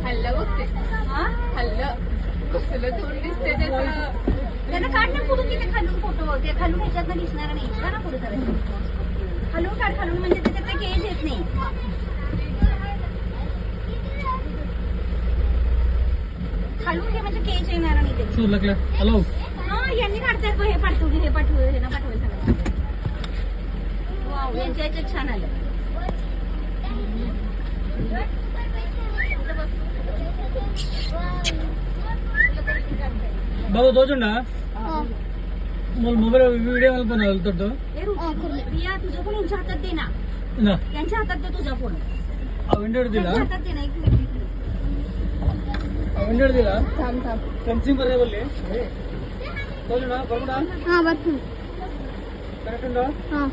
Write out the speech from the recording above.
हल्लं बघते हल्लं कसलं तोंड दिसते त्याचं. त्यांना काढ ना पुढून तिथे खालून फोटो ते खालून ह्याच्यात दिसणार नाही ना पुढे करायचं. खालून काढ खालून म्हणजे त्याच्यात केज येत नाही. खालून हे म्हणजे केज येणार नाही ते. हॅलो हा यांनी काढतायत हे पाठवू हे पाठवू हे ना पाठवायचं सगळं. वाव यांच्या याच्यात छान आलं. बाबा दोजंडा मोबाईल व्हिडिओ बनवलं तर प्रिया तुझा फोन यांच्या हातात दे ना. यांच्या हातात दे तुझा फोन. विंडोर दिला हातात दे ना. एक मिनिट विंडोर दिला थांब थांब. फेन्सिंग करे बोलले दोजंडा बरोडा हा बघ करेक्ट हा